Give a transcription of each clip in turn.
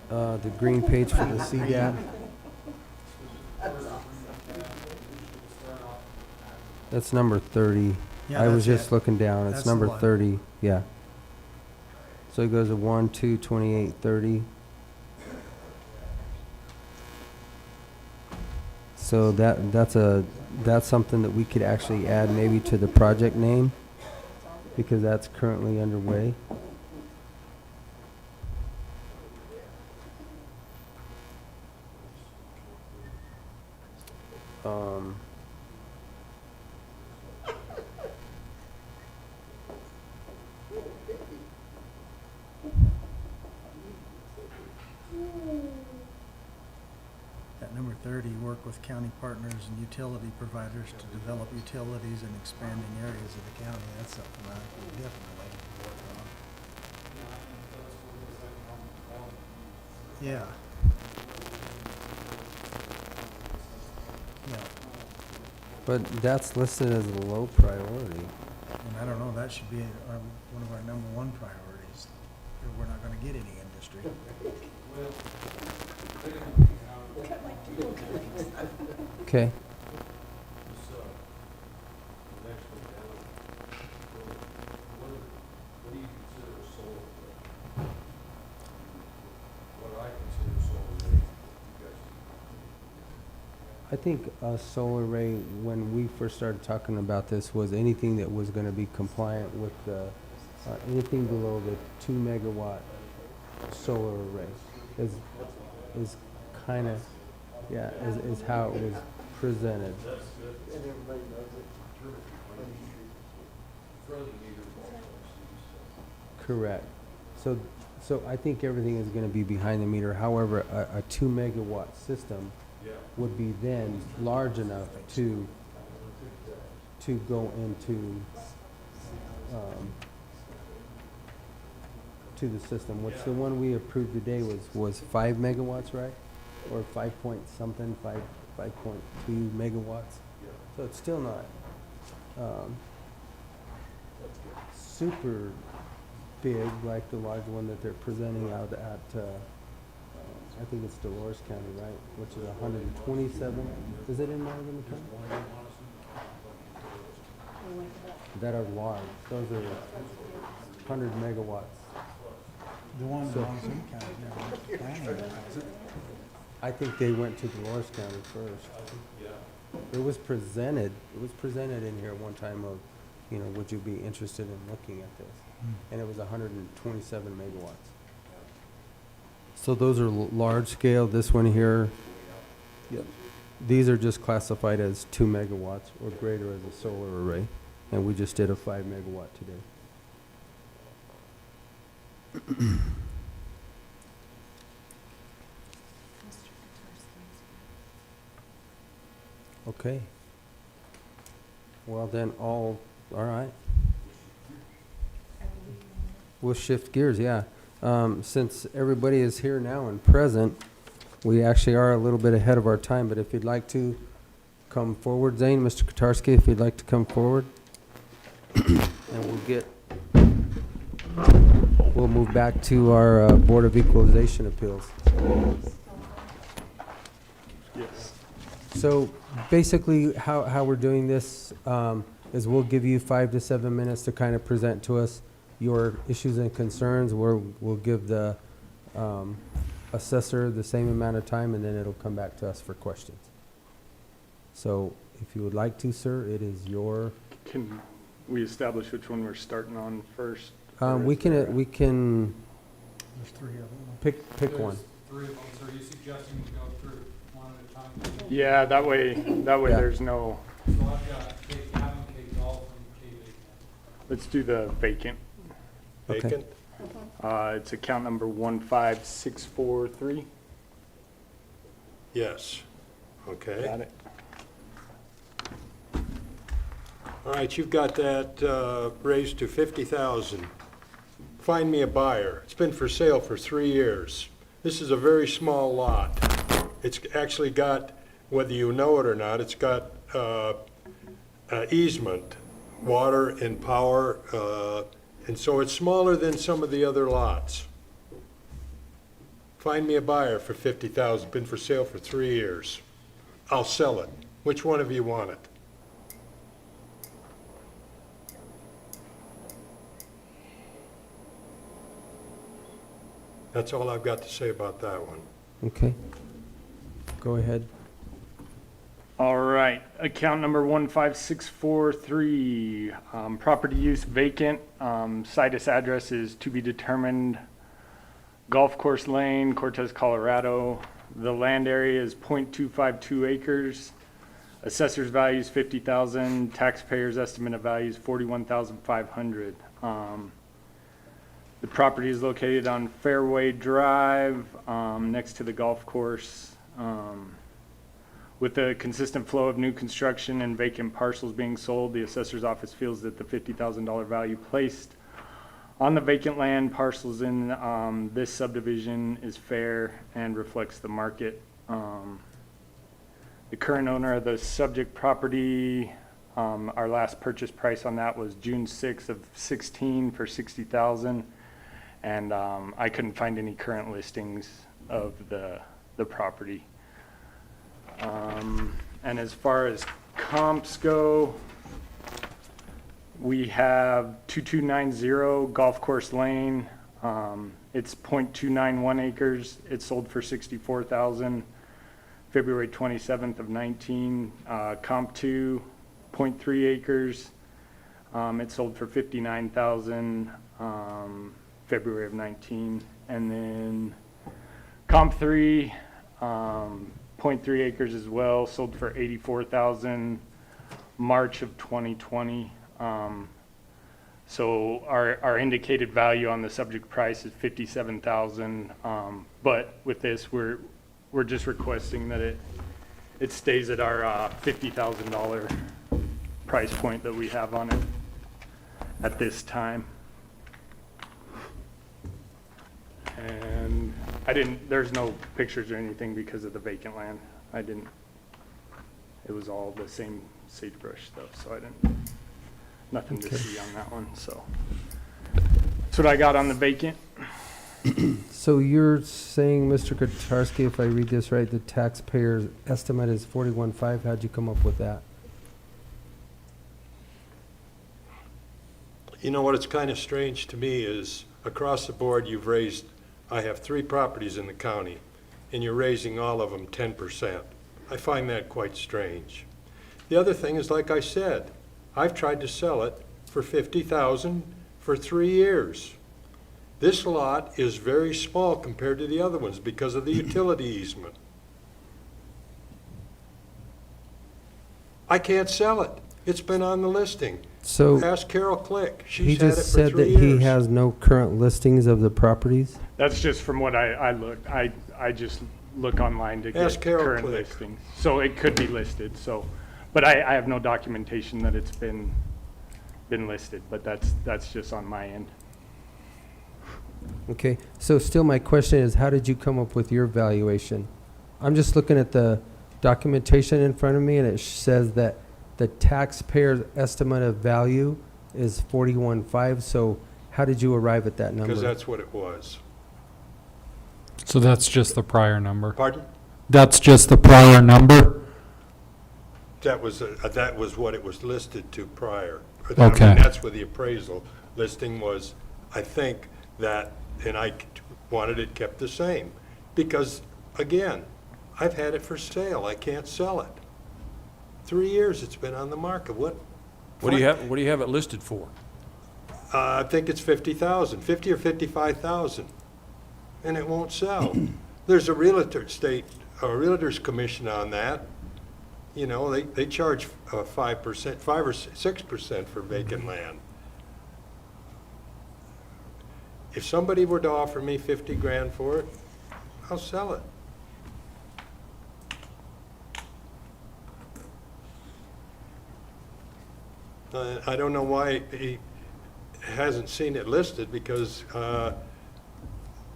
The green page for the CDAP. That's number 30. Yeah, I was that's just it. looking down. It's That's the number one. 30. Yeah. So it goes to 1, 2, 28, 30. So that's something that we could actually add maybe to the project name because that's currently underway. At number 30, work with county partners and utility providers to develop utilities in expanding areas of the county. That's something I would definitely work on. Yeah. Yeah, But that's listed as a low priority. and I don't know, that should be one of our number one priorities. Or we're not gonna get any industry. Okay. I think a solar array, when we first started talking about this, was anything that was going to be compliant with the, anything below the 2 megawatt solar array is kind of, yeah, is how it was presented. Correct. So I think everything is going to be behind the meter. However, a 2 megawatt system would be then large enough to go into to the system, which the one we approved today was 5 megawatts, right? Or 5 point something, 5.2 megawatts. So it's still not super big like the large one that they're presenting out at I think it's Dolores County, right? Which is 127. Is it in Montezuma County? That are large. Those are 100 megawatts. The one So- belongs in county, never planning. I think they went to Dolores County first. It was presented in here one time of, would you be interested in looking at this? And it was 127 megawatts. So those are large scale. This one here, these are just classified as 2 megawatts or greater as a solar array. And we just did a 5 megawatt today. Okay. Well then, all right. We'll shift gears, yeah. Since everybody is here now and present, we actually are a little bit ahead of our time, but if you'd like to come forward, Zane, Mr. Kotarski, if you'd like to come forward. And we'll move back to our Board of Equalization Appeals. Yes. So basically, how we're doing this is we'll give you 5 to 7 minutes to kind of present to us your issues and concerns. We'll give the assessor the same amount of time, and then it'll come back to us for questions. So if you would like to, sir, it is your... Can we establish which one we're starting on first? we can There's 3 of them. pick one. Three of them, so are you suggesting we go through one at a time? Yeah, that way Yeah. there's no, So I've got K Gavin, K Golf, and K Bacon. let's do the vacant. Okay. Vacant? It's account number 15643. Yes. Okay. Got it. All right, you've got that raised to 50,000. Find me a buyer. It's been for sale for 3 years. This is a very small lot. It's actually got, whether you know it or not, it's got easement, water and power, and so it's smaller than some of the other lots. Find me a buyer for 50,000, been for sale for 3 years. I'll sell it. Which one of you want it? That's all I've got to say about that one. Okay. Go ahead. All right, account number 15643, property use vacant, situs address is to be determined, Golf Course Lane, Cortez, Colorado. The land area is .252 acres. Assessor's value is 50,000. Taxpayers' estimate of value is 41,500. The property is located on Fairway Drive, next to the golf course. With a consistent flow of new construction and vacant parcels being sold, the assessor's office feels that the $50,000 value placed on the vacant land parcels in this subdivision is fair and reflects the market. The current owner of the subject property, our last purchase price on that was June 6th of 16 for $60,000, and I couldn't find any current listings of the property. And as far as comps go, we have 2290 Golf Course Lane. It's .291 acres. It sold for $64,000, February 27th of 19. Comp 2, 0.3 acres. It sold for $59,000, February of 19. And then Comp 3, 0.3 acres as well, sold for $84,000, March of 2020. So our indicated value on the subject price is $57,000. But with this, we're just requesting that it stays at our $50,000 price point that we have on it at this time. And there's no pictures or anything because of the vacant land. It was all the same sagebrush stuff, so nothing to see on that one, so. That's what I got on the vacant. So you're saying, Mr. Kotarski, if I read this right, the taxpayer's estimate is 41.5. How'd you come up with that? You know what, it's kind of strange to me is across the board I have 3 properties in the county, and you're raising all of them 10%. I find that quite strange. The other thing is, like I said, I've tried to sell it for $50,000 for 3 years. This lot is very small compared to the other ones because of the utility easement. I can't sell it. It's been on the listing. So Ask Carol Click. he She's had it just for said 3 that years. he has no current listings of the properties? That's just from what I looked. I just look online to Ask get Carol current Click. listings. So it could be listed, so, but I have no documentation that it's been listed, but that's just on my end. Okay, so still my question is, how did you come up with your valuation? I'm just looking at the documentation in front of me, and it says that the taxpayer's estimate of value is 41.5, so how did you arrive at that number? Because that's what it was. So that's just the prior number? Pardon? That's just the prior number? That was what it was listed to prior. Okay. I mean, that's where the appraisal listing was. I think that, and I wanted it kept the same. Because, again, I've had it for sale. I can't sell it. 3 years it's been on the market. What do you have it listed for? I think it's 50,000, 50 or 55,000, and it won't sell. There's a realtor's commission on that. You know, they charge 5%, 5 or 6% for vacant land. If somebody were to offer me 50 grand for it, I'll sell it. I don't know why he hasn't seen it listed, because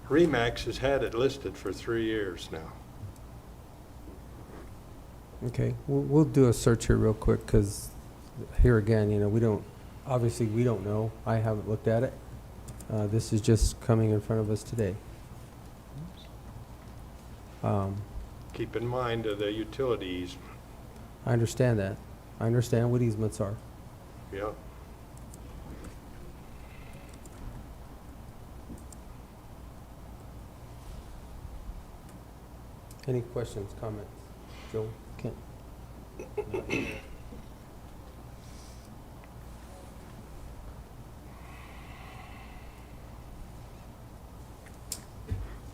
Remax has had it listed for 3 years now. Okay, we'll do a search here real quick, because here again, you know, we don't know. I haven't looked at it. This is just coming in front of us today. Keep in mind the utilities, I understand that. I understand what easements are. yeah. Any questions, comments? Joe, Kent?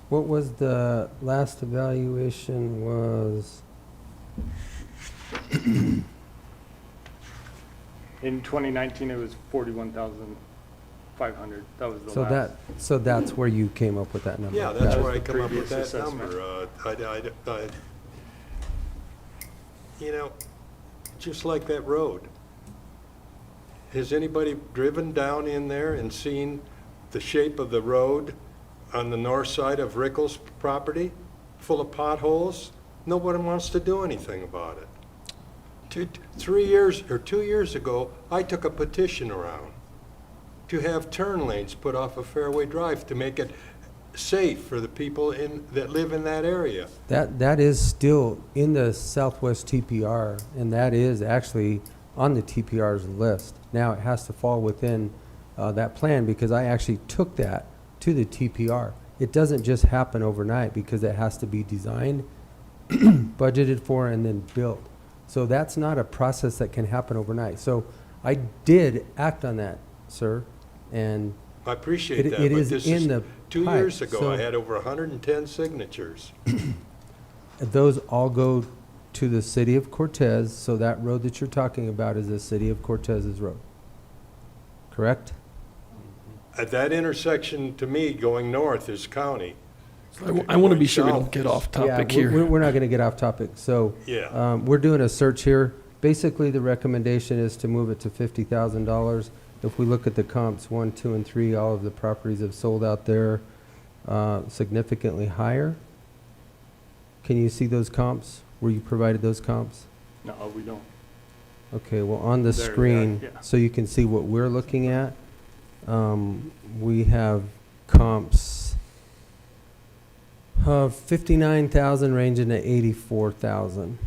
What was the last evaluation was, In 2019, it was 41,500. That was the so last. so that's where you came up with that number? Yeah, that's That was where I the come up with previous that assessment. number. You know, just like that road. Has anybody driven down in there and seen the shape of the road on the north side of Rickles' property, full of potholes? Nobody wants to do anything about it. 2 years ago, I took a petition around to have turn lanes put off of Fairway Drive to make it safe for the people that live in that area. That is still in the Southwest TPR, and that is actually on the TPR's list. Now, it has to fall within that plan, because I actually took that to the TPR. It doesn't just happen overnight, because it has to be designed, budgeted for, and then built. So that's not a process that can happen overnight. So I did act on that, sir, and I appreciate It- that, it but is this in is, the 2 pipe, years ago, so- I had over 110 signatures. those all go to the city of Cortez. So that road that you're talking about is the city of Cortez's road, correct? At that intersection, to me, going north is county. I want to be sure we South don't get is- off topic Yeah, here. we're not going to get off topic. So Yeah. we're doing a search here. Basically, the recommendation is to move it to $50,000. If we look at the comps 1, 2, and 3, all of the properties have sold out there significantly higher. Can you see those comps? Were you provided those comps? No, we don't. Okay, well, on the There they are, screen, yeah. so you can see what we're looking at, we have comps of 59,000 ranging to 84,000.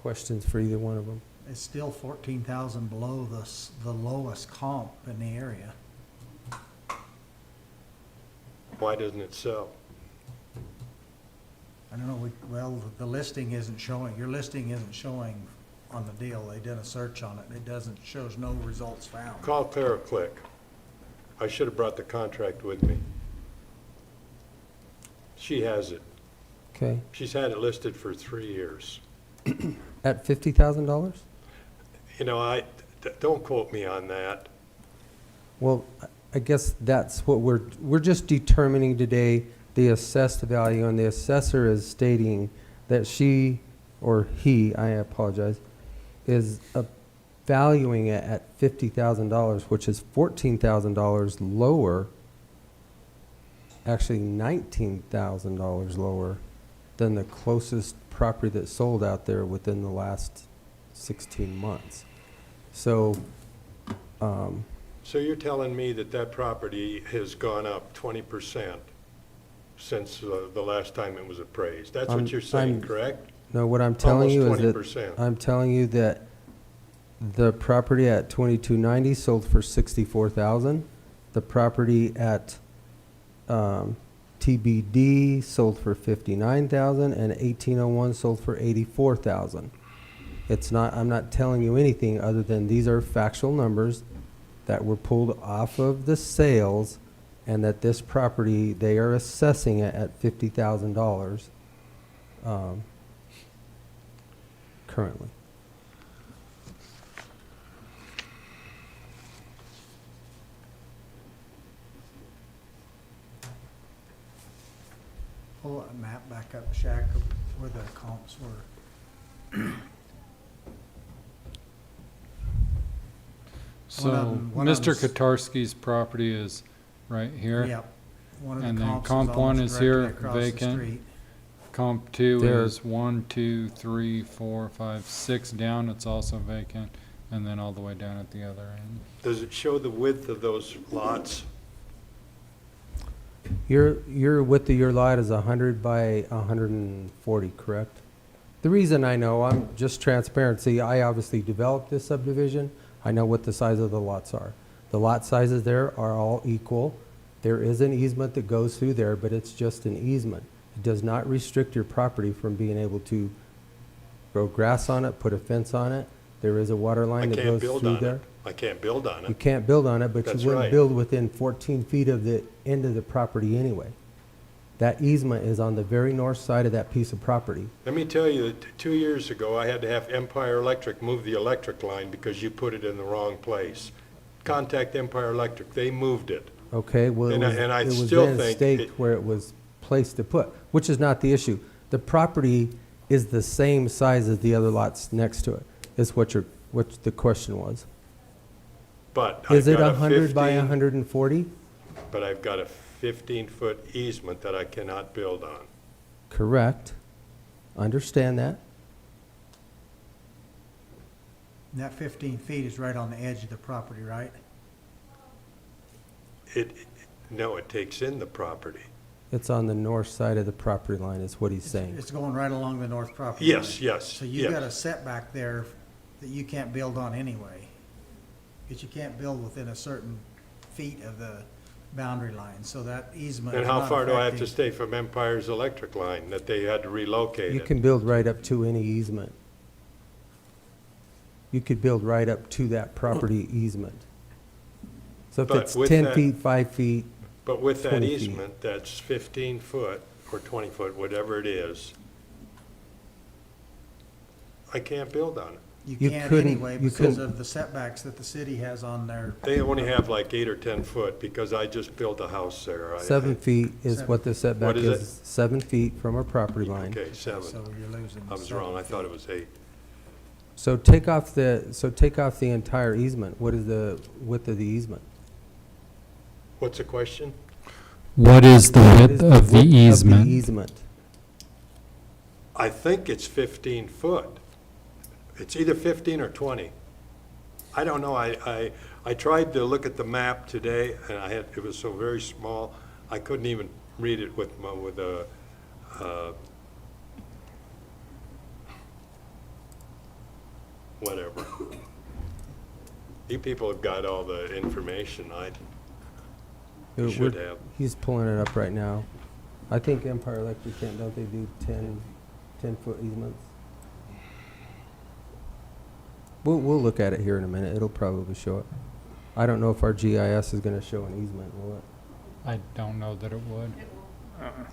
Questions for either one of them? It's still 14,000 below the lowest comp in the area. Why doesn't it sell? I don't know, well, the listing isn't showing, your listing isn't showing on the deal. They did a search on it. It doesn't, shows no results found. Call Perritt. I should have brought the contract with me. She has it. Okay, She's had it listed for 3 years. at $50,000? You know, don't quote me on that. Well, I guess that's what we're just determining today, the assessed value, and the assessor is stating that she, or he, I apologize, is valuing it at $50,000, which is $14,000 lower, actually $19,000 lower than the closest property that sold out there within the last 16 months. So, So you're telling me that property has gone up 20% since the last time it was appraised? That's what you're saying, correct? no, what I'm telling you is that Almost 20%. I'm telling you that the property at 2290 sold for 64,000. The property at TBD sold for 59,000, and 1801 sold for 84,000. It's not. I'm not telling you anything other than these are factual numbers that were pulled off of the sales, and that this property they are assessing it at $50,000 currently. Pull that map back up, Shaq, of where the comps were. So one of Mr. them's- Kotarski's property is right here? Yep, One of the And then comps comp is one almost is here, directly across the vacant. street. Comp 2 There- is 1, 2, 3, 4, 5, 6 down, it's also vacant, and then all the way down at the other end. Does it show the width of those lots? Your width of your lot is 100 by 140, correct? The reason I know, I'm just transparency, I obviously developed this subdivision. I know what the size of the lots are. The lot sizes there are all equal. There is an easement that goes through there, but it's just an easement. It does not restrict your property from being able to grow grass on it, put a fence on it. There is a water I line that can't goes build through on there. it. I can't build on You it. can't build on it, but That's you wouldn't right. build within 14 feet of the end of the property anyway. That easement is on the very north side of that piece of property. Let me tell you, that 2 years ago, I had to have Empire Electric move the electric line because you put it in the wrong place. Contact Empire Electric, they moved it. Okay, well, it And I was still then think staked it- where it was placed to put, which is not the issue. The property is the same size as the other lots next to it, is what the question was. But Is I've it got a 100 by 15 140? But I've got a 15-foot easement that I cannot build on. Correct. Understand that. And that 15 feet is right on the edge of the property, right? No, it takes in the property. It's on the north side of the property line, is what he's saying. It's going right along the north property line. Yes, yes, So you've got a yes. setback there that you can't build on anyway. Because you can't build within a certain feet of the boundary line, so that easement And is how not far do I have to affecting- stay from Empire's electric line that they had to relocate You it? can build right up to any easement. You could build right up to that property easement. So if But it's with 10 that- feet, 5 feet, But with that 20 feet. easement, that's 15 foot or 20 foot, whatever it is, I can't build on it. You you can't couldn't- anyway you because couldn't- of the setbacks that the city has on their, They only have like 8 or 10 foot because I just built a house there. 7 feet is what the setback What is it? is. 7 feet from our property line. Okay, 7. so you're losing. I was 7 wrong. I thought feet. it was 8. So take off the entire easement. What is the width of the easement? What's the question? What is the What is width of the easement? easement? I think it's 15 foot. It's either 15 or 20. I don't know. I tried to look at the map today, and it was so very small, I couldn't even read it with a, whatever. You people have got all the information. You should have. He's pulling it up right now. I think Empire Electric can't, don't they do 10-foot easements? We'll look at it here in a minute. It'll probably show it. I don't know if our GIS is going to show an easement, will it? I don't know that it would.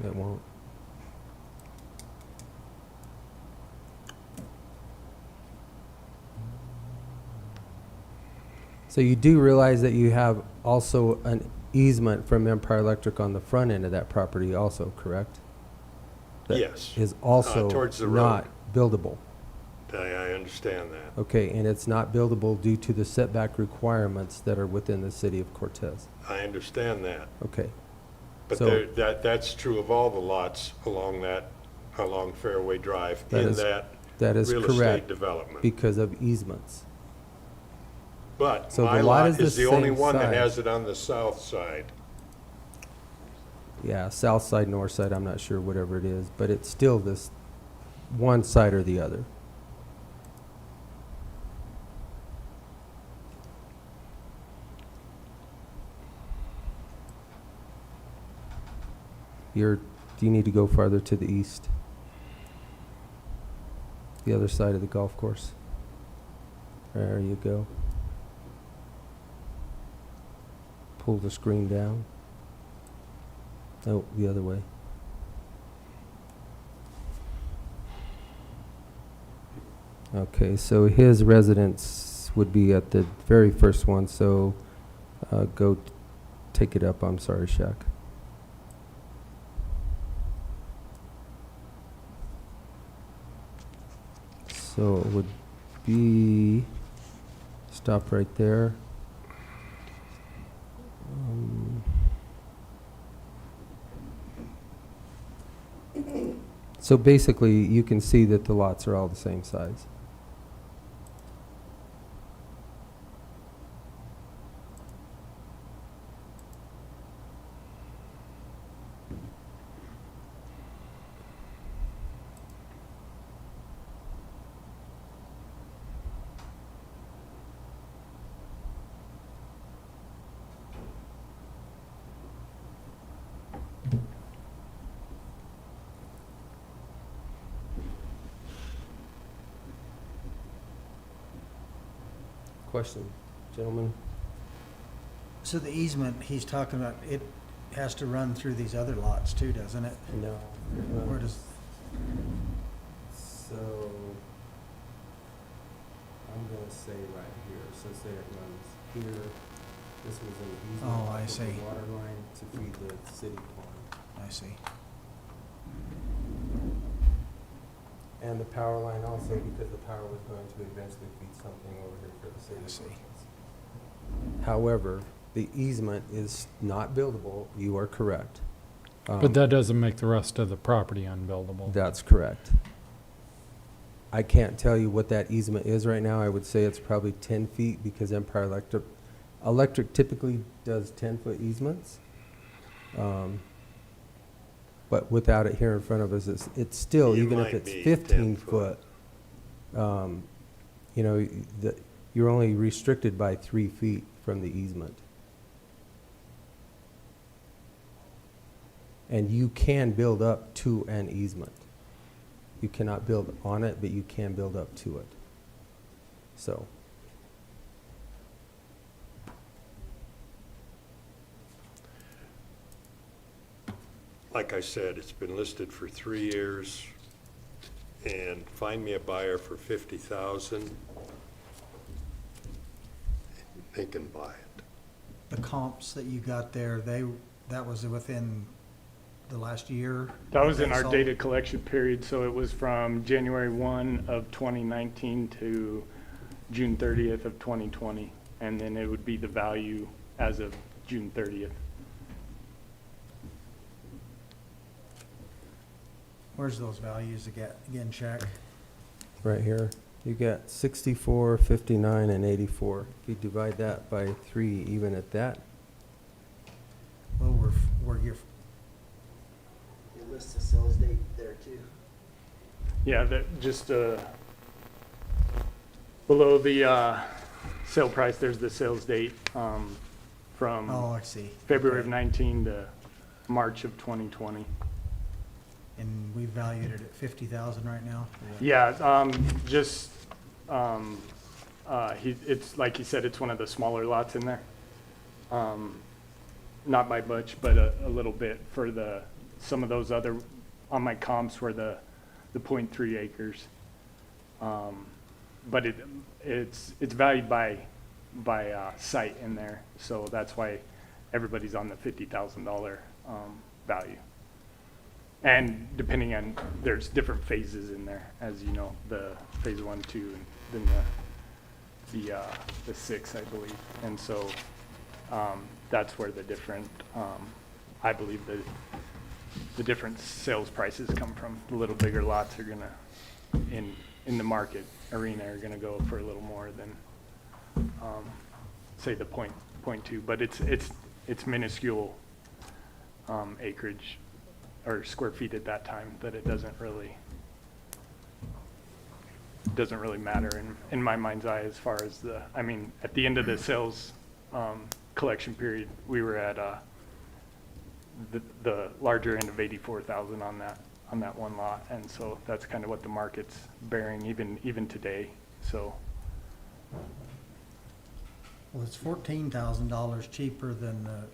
It won't. So you do realize that you have also an easement from Empire Electric on the front end of that property also, correct? That Yes. is also towards the road. not buildable. I understand that. Okay, and it's not buildable due to the setback requirements that are within the city of Cortez. I understand that. Okay, But So- that's true of all the lots along Fairway Drive That in is that is real estate correct development. because of easements. But So my the lot lot is the is the only same one that size. has it on the south side. Yeah, south side, north side, I'm not sure, whatever it is, but it's still this one side or the other. Do you need to go farther to the east? The other side of the golf course. There you go. Pull the screen down. Oh, the other way. Okay, so his residence would be at the very first one, so go take it up. I'm sorry, Shaq. So it would be, stop right there. So basically, you can see that the lots are all the same size. Question, gentlemen? So the easement he's talking about, it has to run through these other lots too, doesn't it? No. Where does, So, I'm gonna say right here, so say it runs here, this was an easement. Oh, I with the see. water line to feed the city pond. I see. And the power line also, because the power was going to eventually feed something over here for the city. I see. However, the easement is not buildable, you are correct. But that doesn't make the rest of the property unbuildable. That's correct. I can't tell you what that easement is right now. I would say it's probably 10 feet because Empire Electric typically does 10-foot easements. But without it here in front of us, it's still, It even if might it's be 15 10 foot, you know, you're only restricted by 3 feet from the easement. And you can build up to an easement. You cannot build on it, but you can build up to it. So. Like I said, it's been listed for 3 years, and find me a buyer for 50,000. They can buy it. The comps that you got there, that was within the last year? That was in They our sold? data collection period, so it was from January 1 of 2019 to June 30th of 2020. And then it would be the value as of June 30th. Where's those values again, check? Right here, you got 64, 59, and 84. If you divide that by 3, even at that, Well, we're here, It lists the sales date there too. Yeah, that just below the sale price, there's the sales date from oh, I see. February of Okay. 19 to March of 2020. And we valued it at 50,000 right now? Yeah, it's like he said, it's one of the smaller lots in there. Not by much, but a little bit for some of those other, on my comps were the 0.3 acres. But it's valued by site in there, so that's why everybody's on the $50,000 value. And depending on, there's different phases in there, as you know, the phase 1, 2, and then the 6, I believe. And so that's where the different, I believe the different sales prices come from. The little bigger lots are gonna, in the market arena, are gonna go for a little more than, say the 0.2, but it's minuscule acreage or square feet at that time that it doesn't really matter in my mind's eye as far as at the end of the sales collection period, we were at the larger end of 84,000 on that one lot, and so that's kind of what the market's bearing even today. So Well, it's $14,000 cheaper than the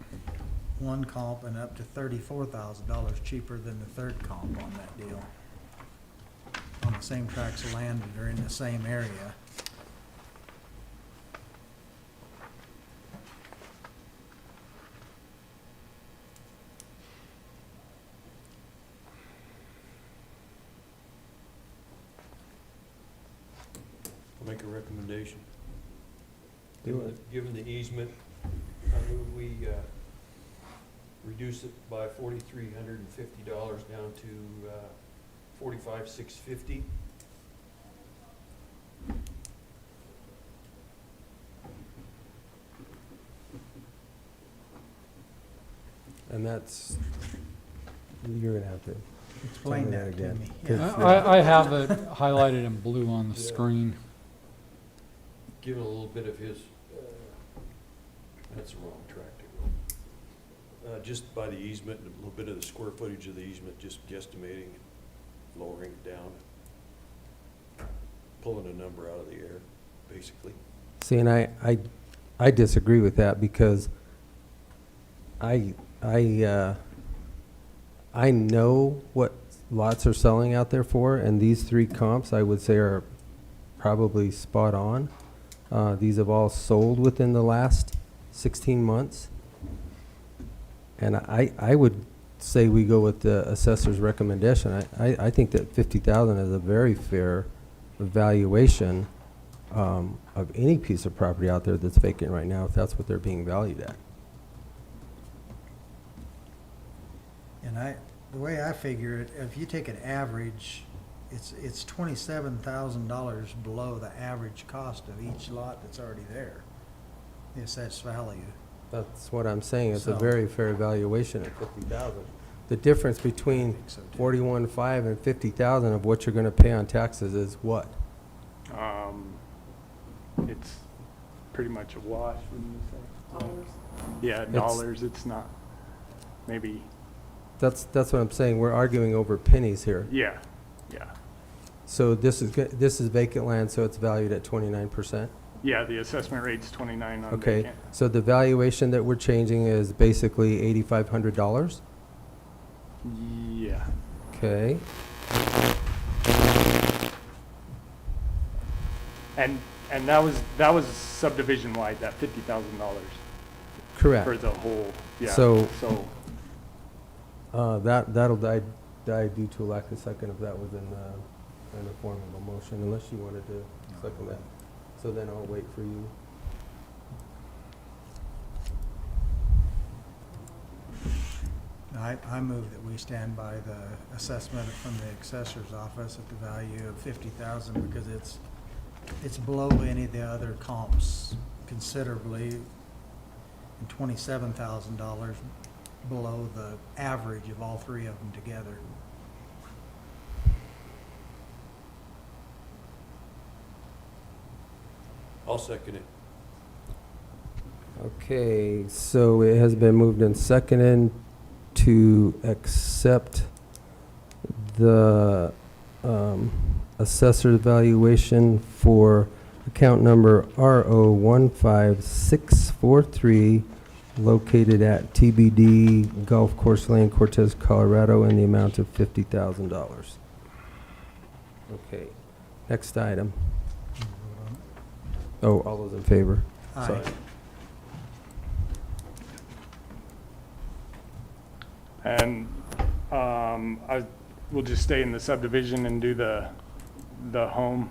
one comp and up to $34,000 cheaper than the third comp on that deal. On the same tracts of land that are in the same area. I'll make a recommendation. Do it. Given the easement, I move we reduce it by $4,350 down to $45,650. And that's, you're gonna have to. Explain Tell me that that to again. me. Good. Yeah. I have it highlighted in blue on the Yeah. screen. Given a little bit of his, that's the wrong track to go. Just by the easement, a little bit of the square footage of the easement, just guesstimating, lowering it down, pulling a number out of the air, basically. See, and I disagree with that because I know what lots are selling out there for, and these three comps I would say are probably spot on. These have all sold within the last 16 months. And I would say we go with the assessor's recommendation. I think that 50,000 is a very fair valuation of any piece of property out there that's vacant right now, if that's what they're being valued at. And the way I figure it, if you take an average, it's $27,000 below the average cost of each lot that's already there. The assessed value. That's what I'm saying. It's a So- very fair valuation at 50,000. The difference between think so, too. 41.5 and 50,000 of what you're going to pay on taxes is what? It's pretty much a wash, wouldn't you say? Dollars. Yeah, It's- dollars, it's not, maybe, That's what I'm saying. We're arguing over pennies here. yeah. So this is vacant land, so it's valued at 29%. Yeah, the assessment rate's 29 on Okay. vacant. So the valuation that we're changing is basically $8,500. Yeah. Okay. And that was subdivision wide, that $50,000 Correct. for the whole, yeah. So- So, That'll die due to a lack of second if that was in the form of a motion, unless you wanted to second that. So then I'll wait for you. I move that we stand by the assessment from the assessor's office at the value of 50,000 because it's below any of the other comps considerably, and $27,000 below the average of all three of them together. I'll second it. Okay, so it has been moved and seconded to accept the assessor's valuation for account number RO15643, located at TBD Golf Course Lane, Cortez, Colorado, in the amount of $50,000. Okay, next item. Oh, all those in favor? Sorry. Aye. and, we'll just stay in the subdivision and do the home,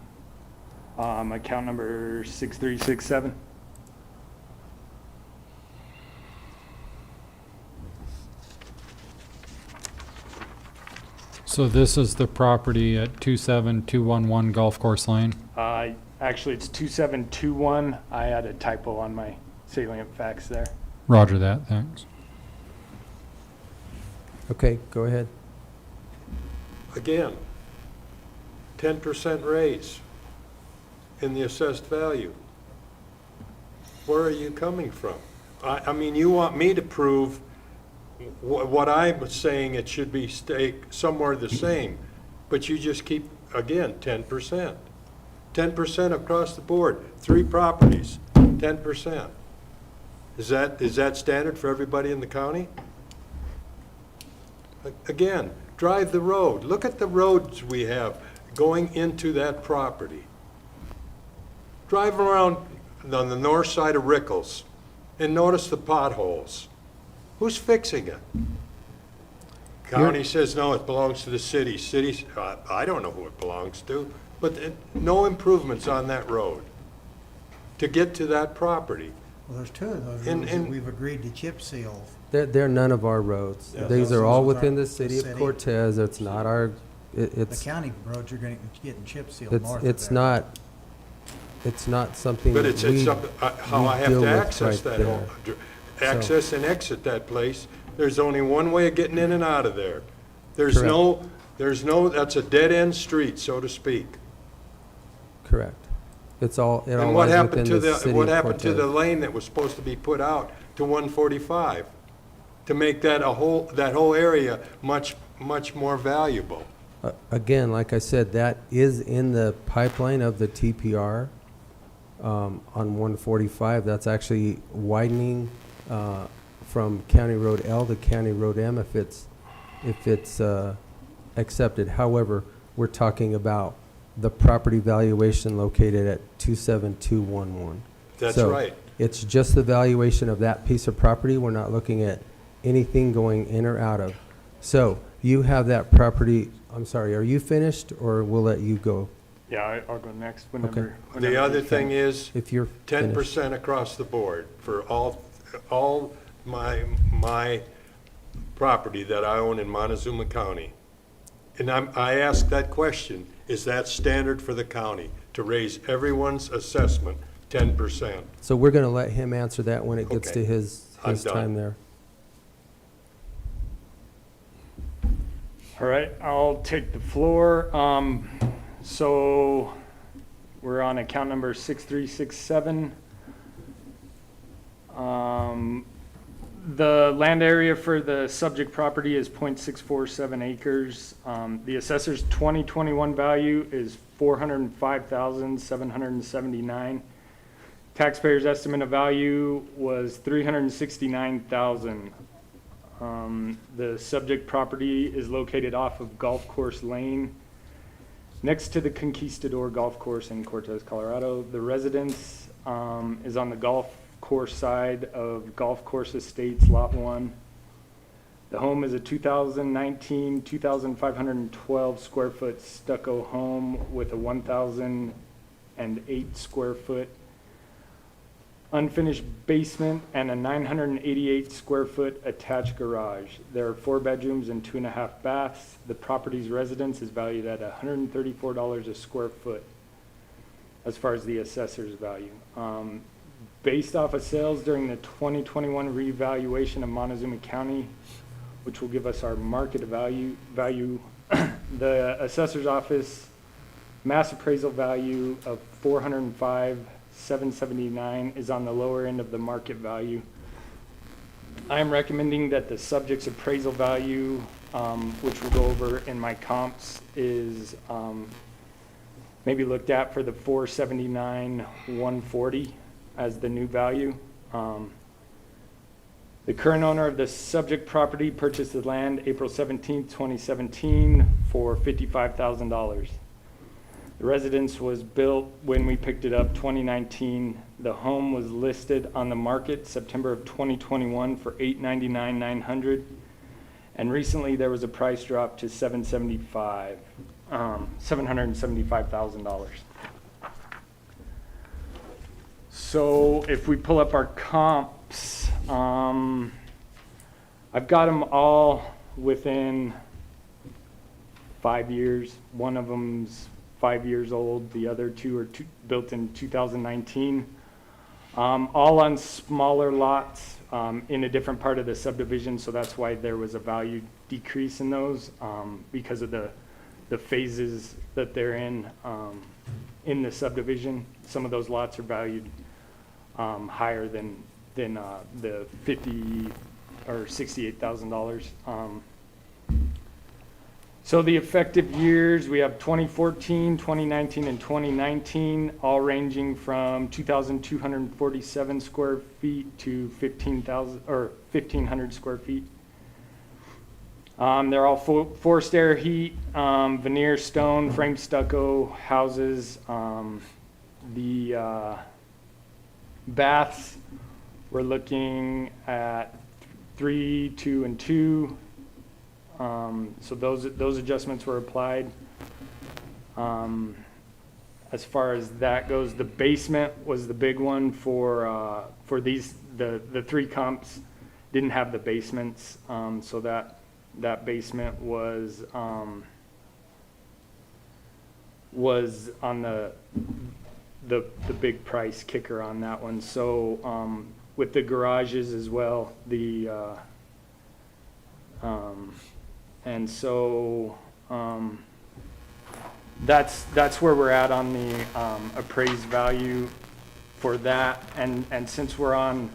account number 6367. So this is the property at 27211 Golf Course Lane. Actually, it's 2721. I had a typo on my salient facts there. Roger that, thanks. Okay, go ahead. Again, 10% raise in the assessed value. Where are you coming from? I mean, you want me to prove what I'm saying it should be stay somewhere the same, but you just keep, again, 10%. 10% across the board, 3 properties, 10%. Is that standard for everybody in the county? Again, drive the road. Look at the roads we have going into that property. Drive around on the north side of Rickles and notice the potholes. Who's fixing it? County says, no, it belongs to the city. Cities, I don't know who it belongs to, but no improvements on that road to get to that property. Well, there's 2 of those And- roads that and- we've agreed to chip seal. They're none of our roads. Yeah, These those are all are within the the city of city. Cortez. It's not our The it's, county roads are getting chip sealed north of there. it's not something But that it's we, something, how I have deal to with access right that whole, there. access and exit that place. There's only one way of getting in and out of there. There's Correct. no, that's a dead-end street, so to speak. correct. It all And what lies happened within to the city what of happened to the Cortez. lane that was supposed to be put out to 145? To make that that whole area much more valuable. Again, like I said, that is in the pipeline of the TPR on 145. That's actually widening from County Road L to County Road M if it's accepted. However, we're talking about the property valuation located at 27211. That's So right. it's just the valuation of that piece of property. We're not looking at anything going in or out of. So you have that property, I'm sorry, are you finished or we'll let you go Yeah, I'll go next whenever. The other thing is, if you're 10% across the board for all my property that I own in Montezuma County. And I ask that question, is that standard for the county to raise everyone's assessment 10%? So we're going to let him answer that when it gets Okay. to his I'm done. time there. All right, I'll take the floor. So we're on account number 6367. The land area for the subject property is .647 acres. The assessor's 2021 value is $405,779. Taxpayers' estimate of value was $369,000. The subject property is located off of Golf Course Lane, next to the Conquistador Golf Course in Cortez, Colorado. The residence is on the golf course side of Golf Course Estates, Lot 1. The home is a 2019, 2,512 square foot stucco home with a 1,008 square foot unfinished basement and a 988 square foot attached garage. There are 4 bedrooms and 2.5 baths. The property's residence is valued at $134 a square foot as far as the assessor's value. Based off of sales during the 2021 revaluation of Montezuma County, which will give us our market value, the assessor's office mass appraisal value of $405,779 is on the lower end of the market value. I am recommending that the subject's appraisal value, which we'll go over in my comps, is maybe looked at for the $479,140 as the new value. The current owner of the subject property purchased the land April 17th, 2017 for $55,000. The residence was built when we picked it up 2019. The home was listed on the market September of 2021 for $899,900, and recently there was a price drop to $775,000. So if we pull up our comps, I've got them all within 5 years. One of them's 5 years old. The other two are built in 2019. All on smaller lots in a different part of the subdivision, so that's why there was a value decrease in those because of the phases that they're in the subdivision. Some of those lots are valued higher than the $50,000 or $68,000. So the effective years, we have 2014, 2019, and 2019, all ranging from 2,247 square feet to 1,500 square feet. They're all forced air heat, veneer stone, frame stucco houses. The baths, we're looking at 3, 2, and 2. So those adjustments were applied. As far as that goes, the basement was the big one for these. The 3 comps didn't have the basements, so that basement was was on the big price kicker on that one. So with the garages as well, and so that's where we're at on the appraised value for that. And since we're on,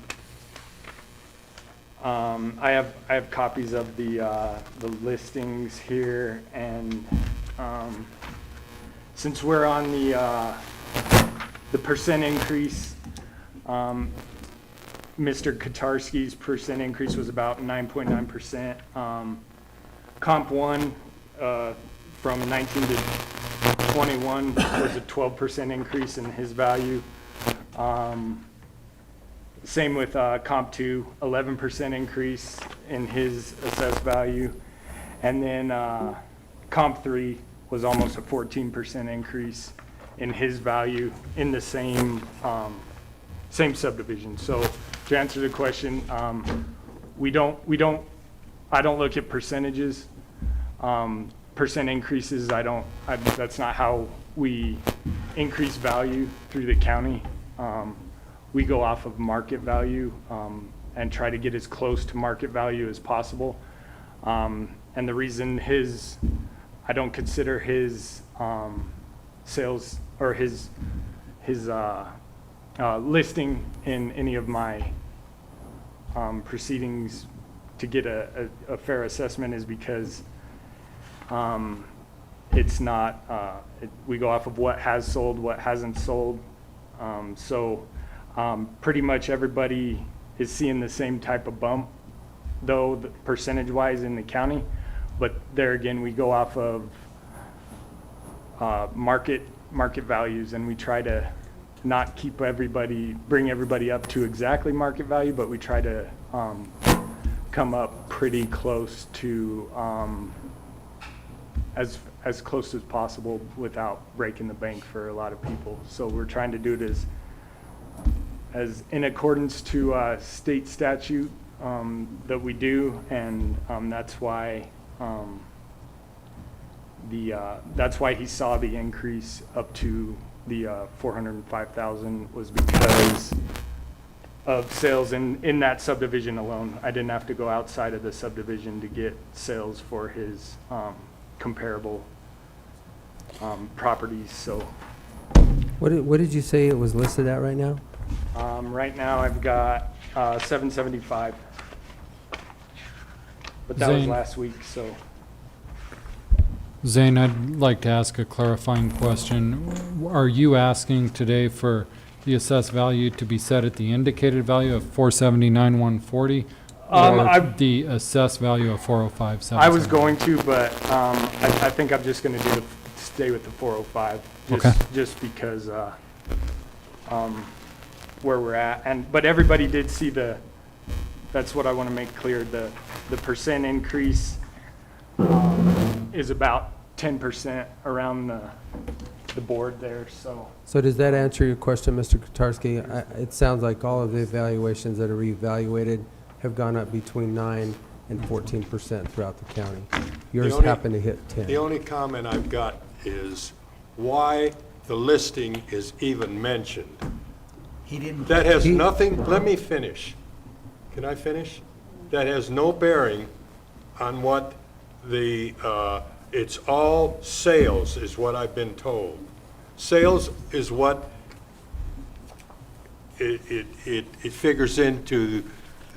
I have copies of the listings here, and since we're on the percent increase, Mr. Kotarski's percent increase was about 9.9%. Comp 1 from 19 to 21 was a 12% increase in his value. Same with Comp 2, 11% increase in his assessed value. And then Comp 3 was almost a 14% increase in his value in the same subdivision. So to answer the question, I don't look at percentages. Percent increases, that's not how we increase value through the county. We go off of market value and try to get as close to market value as possible. And the reason I don't consider his sales or his listing in any of my proceedings to get a fair assessment is because it's not, we go off of what has sold, what hasn't sold. So pretty much everybody is seeing the same type of bump, though percentage-wise in the county. But there again, we go off of market values, and we try to not bring everybody up to exactly market value, but we try to come up pretty close to as close as possible without breaking the bank for a lot of people. So we're trying to do it as in accordance to state statute that we do, and that's why he saw the increase up to the 405,000 was because of sales in that subdivision alone. I didn't have to go outside of the subdivision to get sales for his comparable properties. So What did you say it was listed at right now? right now I've got 775, but that was Zane. last week. So Zane, I'd like to ask a clarifying question. Are you asking today for the assessed value to be set at the indicated value of 479,140, or the assessed value of 405,770? I was going to, but I think I'm just going to stay with the 405, just because where we're at. But everybody did see that's what I want to make clear. The percent increase is about 10% around the board there. So does that answer your question, Mr. Kotarski? It sounds like all of the evaluations that are reevaluated have gone up between 9 and 14% throughout the county. Yours happened to hit 10. The only comment I've got is why the listing is even mentioned. He didn't. That has nothing, let me finish. Can I finish? That has no bearing on what it's all sales is what I've been told. Sales is what it figures into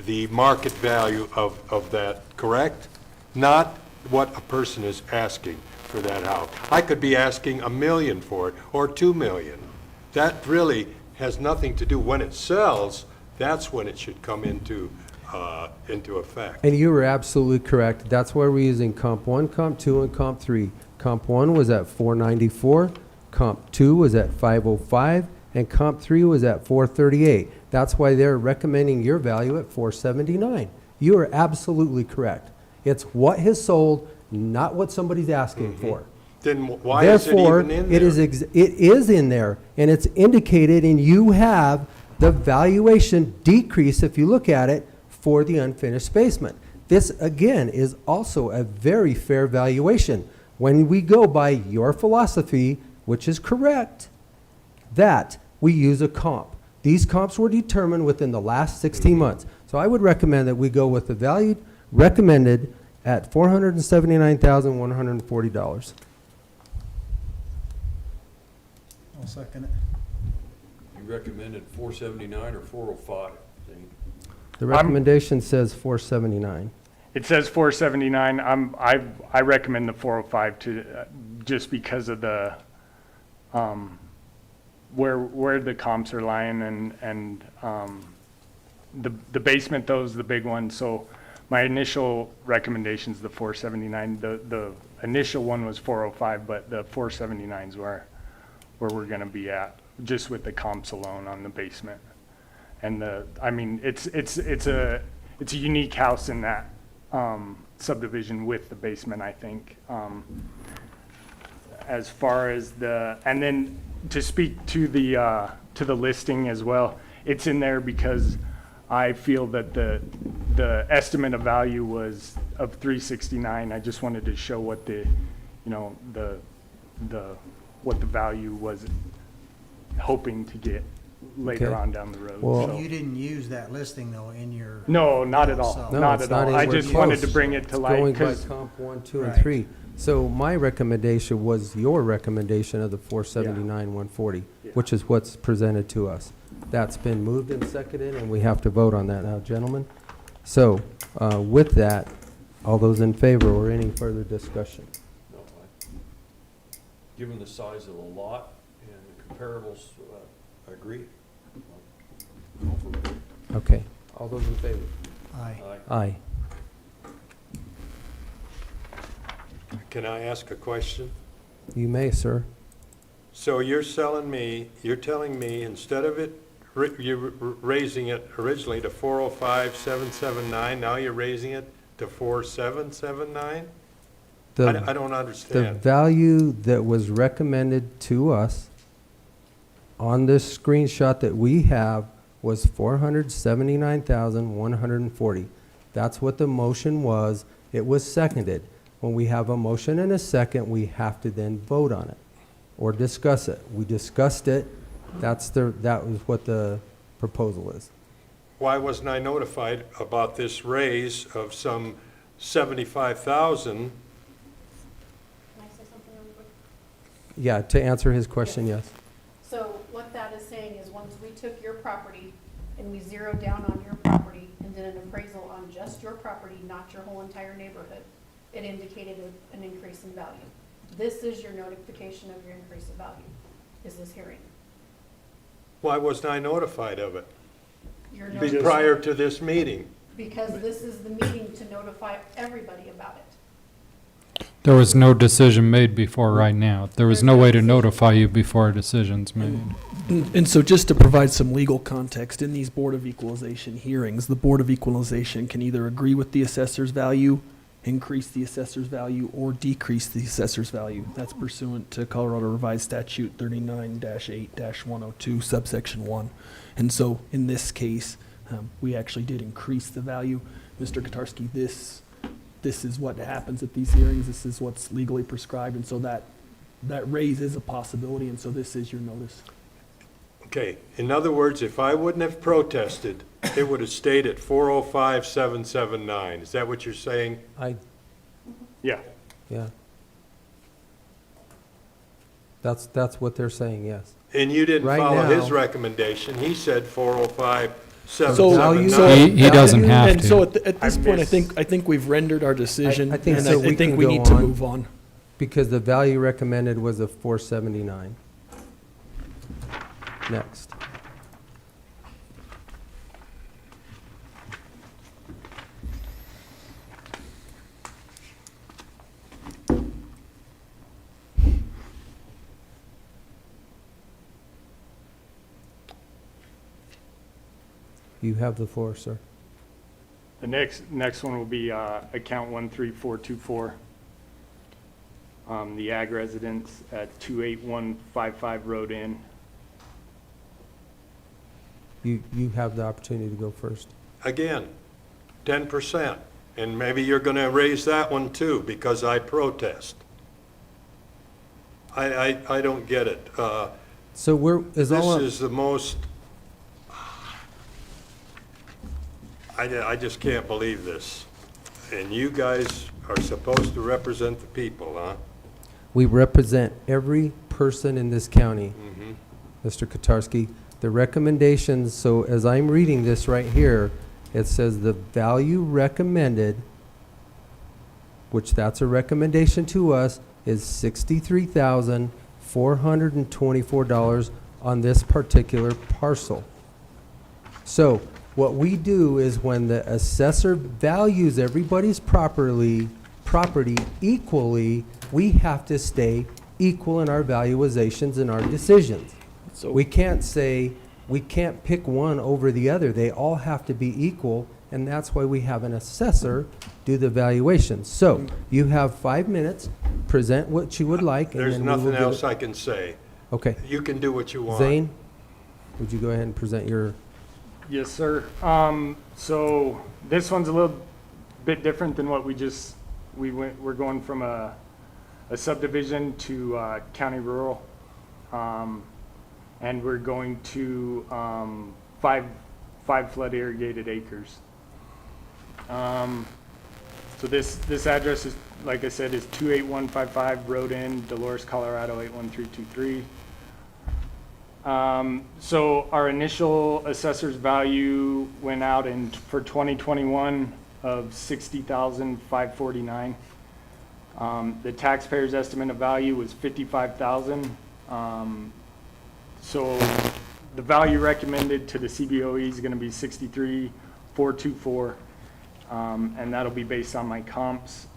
the market value of that, correct? Not what a person is asking for that house. I could be asking $1 million for it, or $2 million. That really has nothing to do. When it sells, that's when it should come into effect. And you were absolutely correct. That's why we're using Comp 1, Comp 2, and Comp 3. Comp 1 was at 494, Comp 2 was at 505, and Comp 3 was at 438. That's why they're recommending your value at 479. You are absolutely correct. It's what has sold, not what somebody's asking for. Then why is it even in there? It is in there, and it's indicated, and you have the valuation decrease, if you look at it, for the unfinished basement. This, again, is also a very fair valuation. When we go by your philosophy, which is correct, that we use a comp. These comps were determined within the last 16 months. So I would recommend that we go with the value recommended at $479,140. I'll second it. You recommended 479 or 405, Zane? The recommendation says 479. It says 479. I recommend the 405 to, just because of the, where the comps are lying and the basement, though, is the big one. So my initial recommendation is the 479. The initial one was 405, but the 479 is where we're gonna be at, just with the comps alone on the basement. And I mean, it's a unique house in that subdivision with the basement, I think. As far as and then to speak to the listing as well, it's in there because I feel that the estimate of value was of 369. I just wanted to show what what the value was hoping to get later Okay. on down the road. Well- so. You didn't use that listing though in your. No, not at all. So- No, Not it's at all. I anywhere just wanted to close. bring it to It's light going by because, comp 1, 2, and Right. 3. So my recommendation was your recommendation of the 479, 140, Yeah. which is what's presented to us. That's been moved and seconded, and we have to vote on that now, gentlemen. So with that, all those in favor or any further discussion? No, given the size of the lot and the comparables, I agree. Call for a vote. Okay, all those in favor? Aye. Aye. Can I ask a question? You may, sir. So you're telling me, instead of it, raising it originally to 405,779, now you're raising it to 4,779? I don't The understand. value that was recommended to us on this screenshot that we have was 479,140. That's what the motion was. It was seconded. When we have a motion and a second, we have to then vote on it or discuss it. We discussed it. That was what the proposal is. Why wasn't I notified about this raise of some 75,000? Can I say something really quick? Yeah, to answer his question, yes. So what that is saying is once we took your property and we zeroed down on your property and did an appraisal on just your property, not your whole entire neighborhood, it indicated an increase in value. This is your notification of your increase of value, is this hearing. Why wasn't I notified of it Your notice- prior to this meeting? Because this is the meeting to notify everybody about it. There was no decision made before right now. There was no way to notify you before a decision's made. And so just to provide some legal context, in these Board of Equalization hearings, the Board of Equalization can either agree with the assessor's value, increase the assessor's value, or decrease the assessor's value. That's pursuant to Colorado Revised Statute 39-8-102, subsection 1. And so in this case, we actually did increase the value. Mr. Kotarski, this is what happens at these hearings. This is what's legally prescribed. And so that raise is a possibility. And so this is your notice. Okay, in other words, if I wouldn't have protested, it would have stayed at 405,779. Is that what you're saying? yeah. Yeah. That's what they're saying, yes. And you didn't Right follow his now- recommendation. He said Value- 405,779. He doesn't have And so to. at this point, I think we've rendered our decision. I think and so. We I think can we go need to on. move on. Because the value recommended was a 479. Next. You have the floor, sir. The next one will be account 13424. The ag residence at 28155 Road N. You have the opportunity to go first. Again, 10%. And maybe you're going to raise that one too because I protest. I don't get it. So This is the most, I just can't believe this. And you guys are supposed to represent the people, huh? we represent every person in this county, Mm-hmm. Mr. Kotarski. The recommendations, so as I'm reading this right here, it says the value recommended, which that's a recommendation to us, is $63,424 on this particular parcel. So what we do is when the assessor values everybody's property equally, we have to stay equal in our valuations and our decisions. So We can't say, we can't pick one over the other. They all have to be equal, and that's why we have an assessor do the valuation. So you have 5 minutes, present what you would like, and There's then we will nothing give else it. I can say. Okay. You can do what you want. Zane, would you go ahead and present your, Yes, sir. So this one's a little bit different than what we're going from a subdivision to county rural. And we're going to 5 flood irrigated acres. So this address is, like I said, is 28155 Road N, Dolores, Colorado 81323. So our initial assessor's value went out for 2021 of $60,549. The taxpayer's estimate of value was $55,000. So the value recommended to the CBOE is going to be $63,424, and that'll be based on my comps.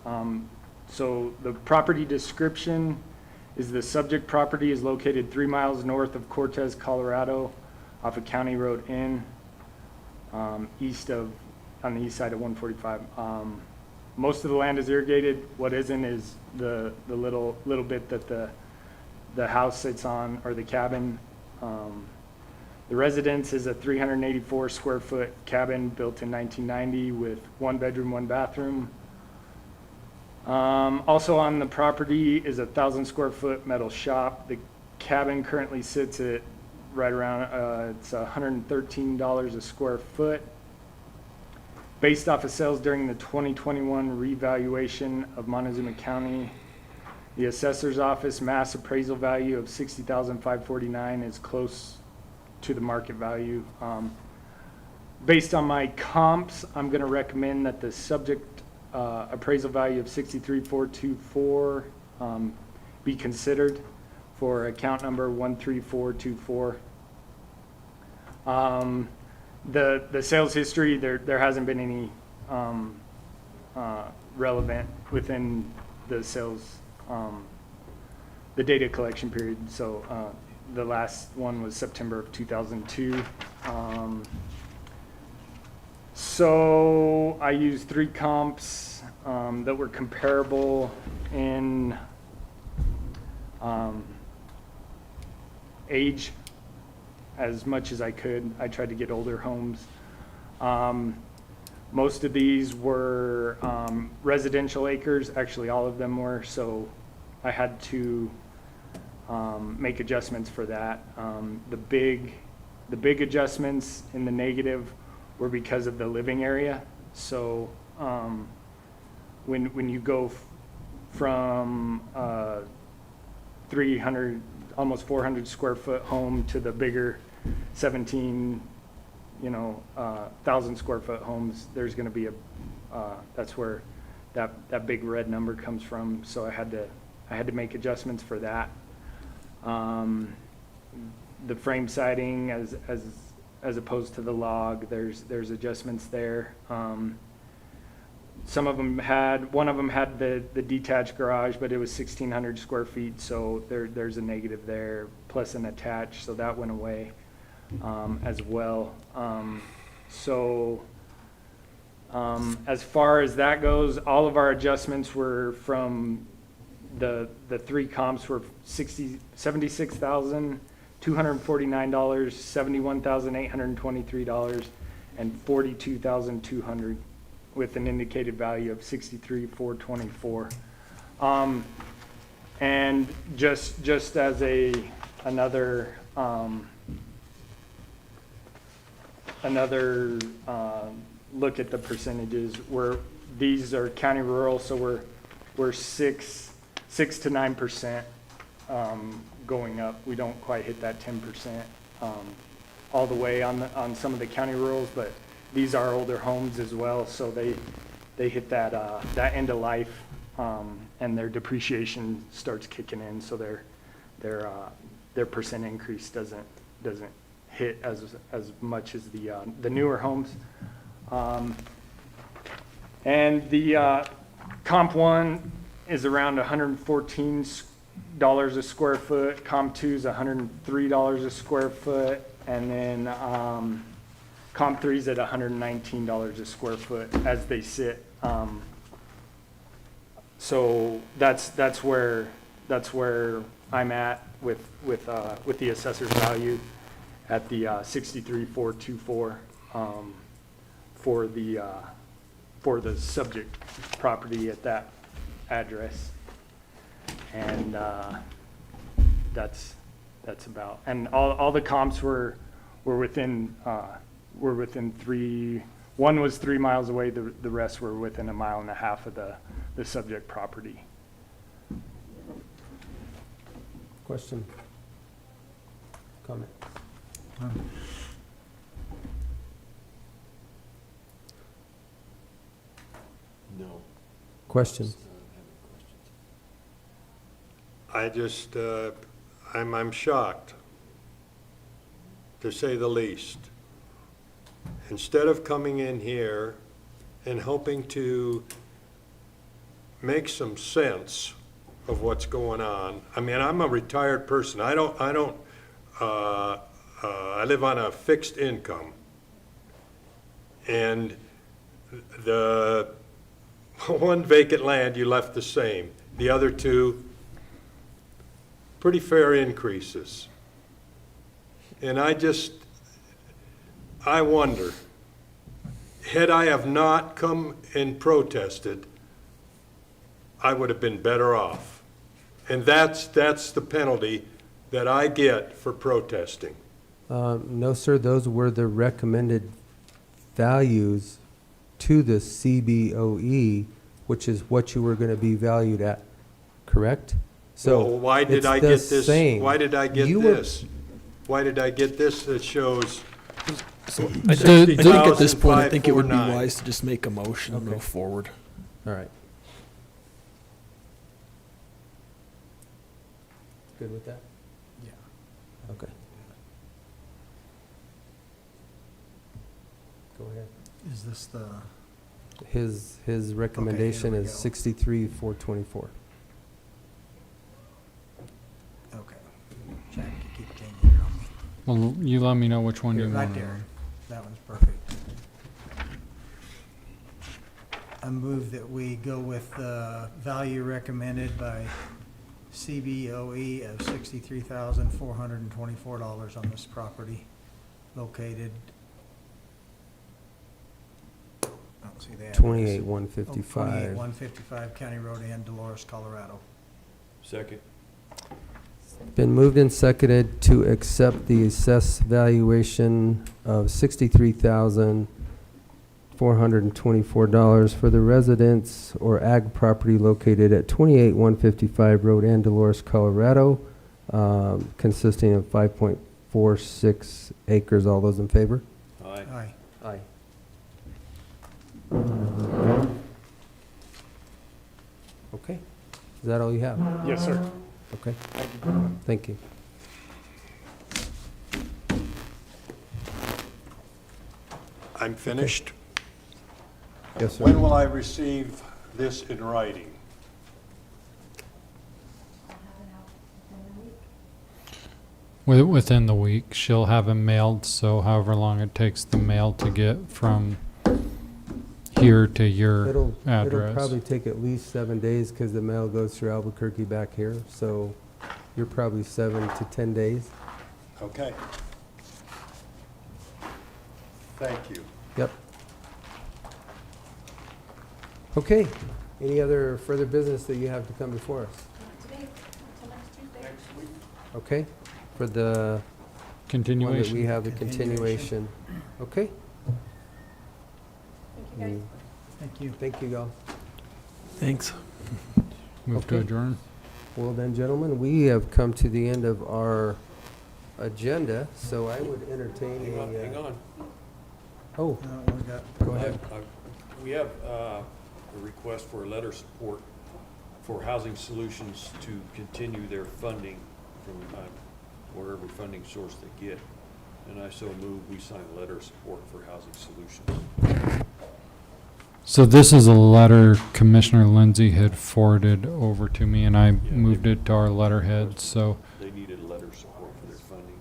So the property description is the subject property is located 3 miles north of Cortez, Colorado, off of County Road N, on the east side of 145. Most of the land is irrigated. What isn't is the little bit that the house sits on, or the cabin. The residence is a 384 square foot cabin built in 1990 with 1 bedroom, 1 bathroom. Also on the property is a 1,000 square foot metal shop. The cabin currently sits at right around, it's $113 a square foot. Based off of sales during the 2021 revaluation of Montezuma County, the assessor's office mass appraisal value of $60,549 is close to the market value. Based on my comps, I'm going to recommend that the subject appraisal value of $63,424 be considered for account number 13424. The sales history, there hasn't been any relevant within the sales, the data collection period. So the last one was September of 2002. So I used 3 comps that were comparable in age as much as I could. I tried to get older homes. Most of these were residential acres, actually all of them were, so I had to make adjustments for that. The big adjustments in the negative were because of the living area. So when you go from 300, almost 400 square foot home to the bigger 17, 1,000 square foot homes, there's going to be that's where that big red number comes from. So I had to make adjustments for that. The frame siding as opposed to the log, there's adjustments there. One of them had the detached garage, but it was 1,600 square feet, so there's a negative there, plus an attached, so that went away as well. As far as that goes, all of our adjustments were from the 3 comps were $76,249, $71,823, and $42,200, with an indicated value of $63,424. And just as another look at the percentages, these are county rural, so we're 6 to 9% going up. We don't quite hit that 10% all the way on some of the county rurals, but these are older homes as well, so they hit that end of life, and their depreciation starts kicking in, so their percent increase doesn't hit as much as the newer homes. And the Comp 1 is around $114 a square foot, Comp 2 is $103 a square foot, and then Comp 3 is at $119 a square foot as they sit. So that's where I'm at with the assessor's value at the 63,424 for the subject property at that address. And that's about, and all the comps were within 3. One was 3 miles away. The rest were within 1.5 miles of the subject property. Question? Comment? No. Question? I just, I'm shocked, to say the least. Instead of coming in here and hoping to make some sense of what's going on. I mean, I'm a retired person. I live on a fixed income. And the one vacant land you left the same. The other two, pretty fair increases. And I wonder, had I have not come and protested, I would have been better off. And that's the penalty that I get for protesting. No, sir, those were the recommended values to the CBOE, which is what you were going to be valued at, correct? So Well, why did it's I the get this? same. Why did I get You were- this? Why did I get this that shows? So I think at this point, I think it would be 60,549. wise to just make a motion and Okay. move forward. All right. Good with that? Yeah. Okay. Go ahead. Is this the, His recommendation we is go. 63,424. okay. Jack, you keep changing it on me. Well, you let me know which one you Here, right want. there. That one's perfect. I move that we go with the value recommended by CBOE of $63,424 on this property located. I don't see the address. 28,155. 28155 County Road N, Dolores, Colorado. Second. Been moved and seconded to accept the assessed valuation of $63,424 for the residence or ag property located at 28,155 Road N, Dolores, Colorado, consisting of 5.46 acres. All those in favor? Aye. Aye. Aye. Okay. Is that all you have? Yes, sir. Okay. Thank you. I'm finished. Yes, sir. When will I receive this in writing? Within the week, she'll have them mailed, so however long it takes the mail to get from here to your It'll address. probably take at least 7 days because the mail goes through Albuquerque back here. So you're probably 7 to 10 days. Okay. Thank you. Yep. Okay. Any other further business that you have to come before us? Okay, for the one that Continuation. we have, the Continuation. continuation. Okay? Thank you, guys. Thank you. Thank you, y'all. Thanks. Move to Okay. adjourn. Well then, gentlemen, we have come to the end of our agenda, so I would entertain Hang on, a, hang on. oh, We got go ahead. We have a request for a letter of support for Housing Solutions to continue their funding from wherever funding source they get. And I so move we sign a letter of support for Housing Solutions. So this is a letter Commissioner Lindsay had forwarded over to me, and I moved it to our letterhead, so. They needed a letter of support for their funding.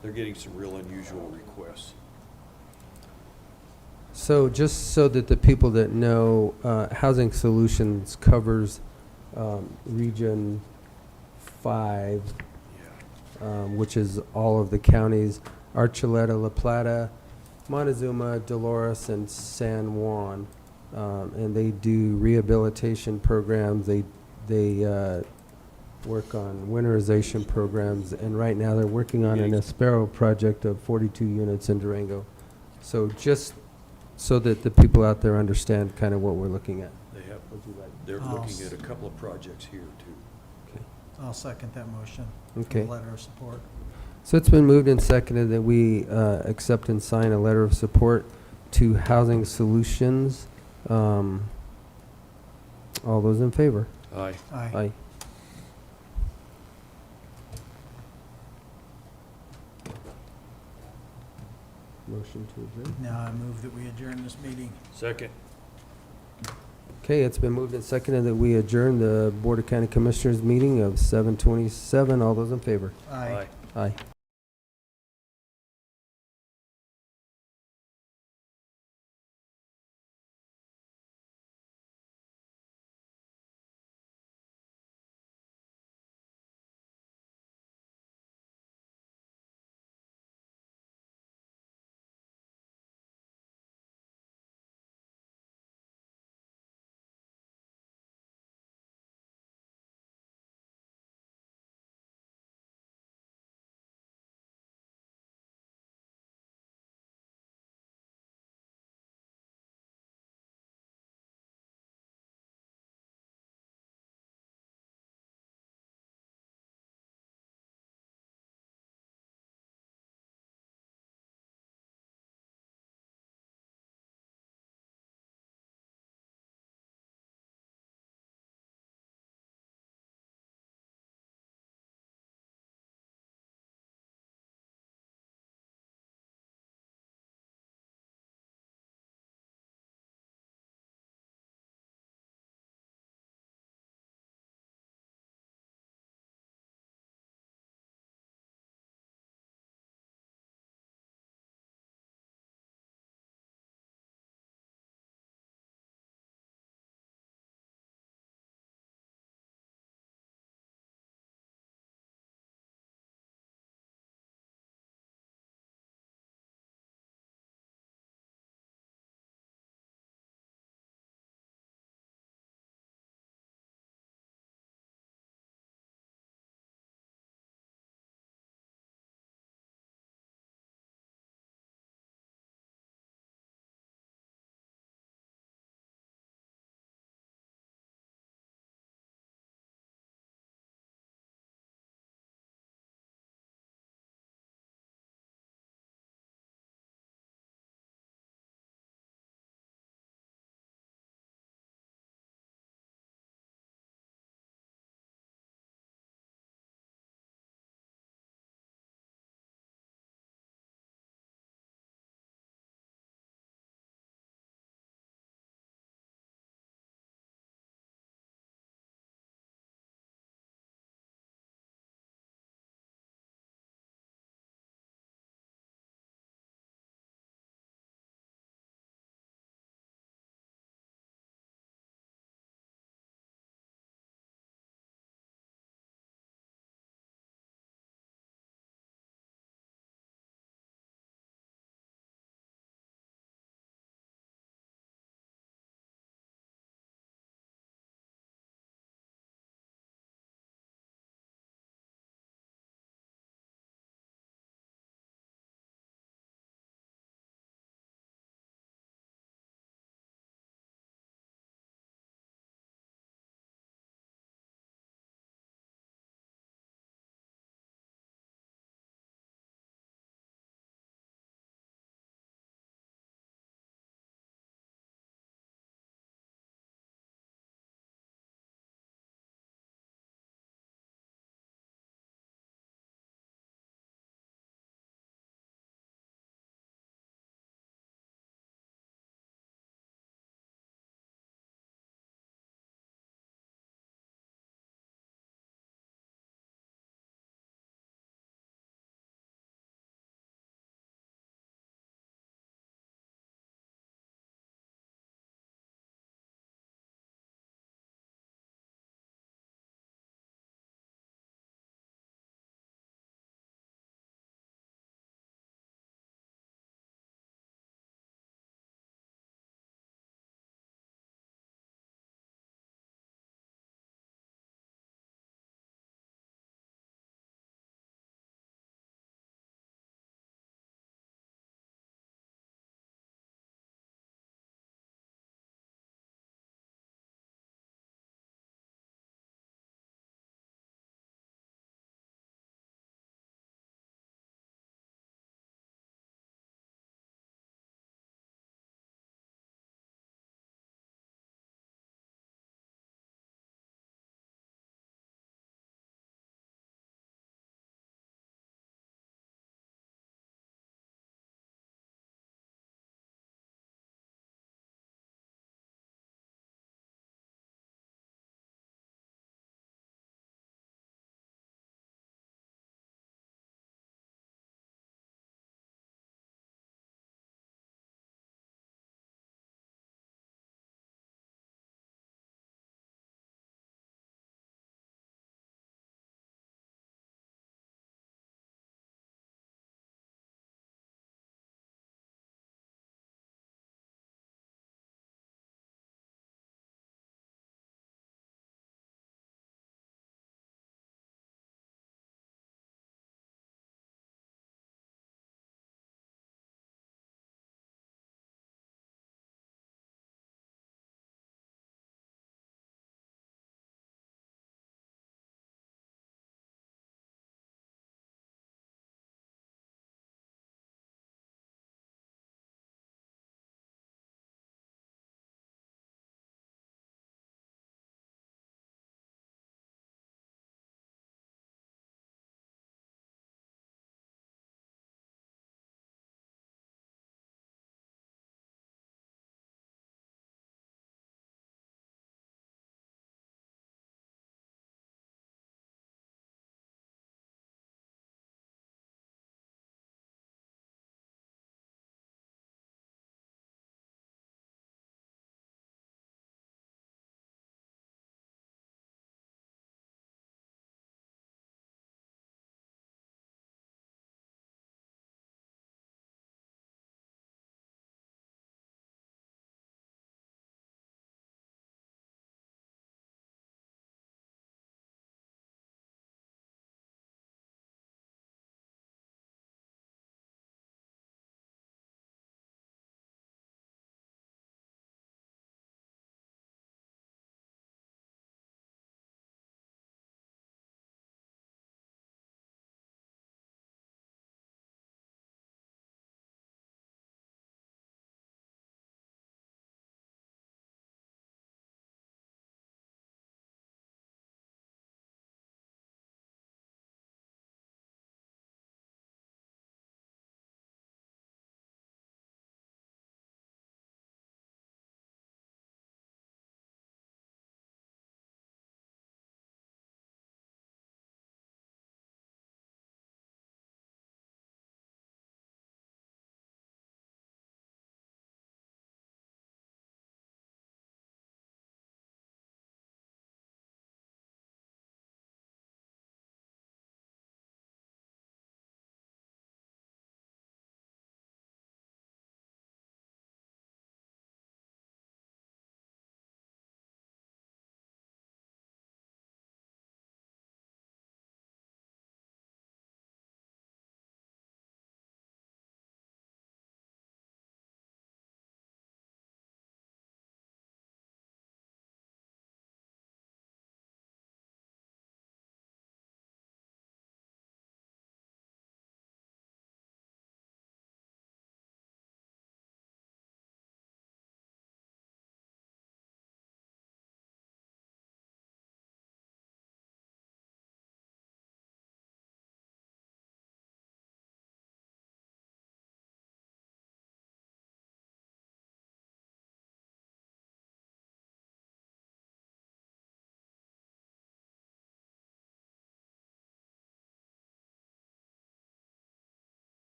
They're getting some real unusual requests. So just so that the people that know, Housing Solutions covers Region 5, which is all of the counties, Archuleta, La Plata, Montezuma, Dolores, and San Juan. And they do rehabilitation programs. They work on winterization programs, and right now they're working on an Aspero project of 42 units in Durango. So just so that the people out there understand kind of what we're looking at. They have, Would you like? they're Oh. looking at a couple of projects here too. I'll second that motion. for Okay. the Letter of support. So it's been moved and seconded that we accept and sign a letter of support to Housing Solutions. All those in favor? Aye. Aye. Aye. Motion to adjourn. Now I move that we adjourn this meeting. Second. Okay, it's been moved and seconded that we adjourn the Board of County Commissioners meeting of 7:27. All those in favor? Aye. Aye.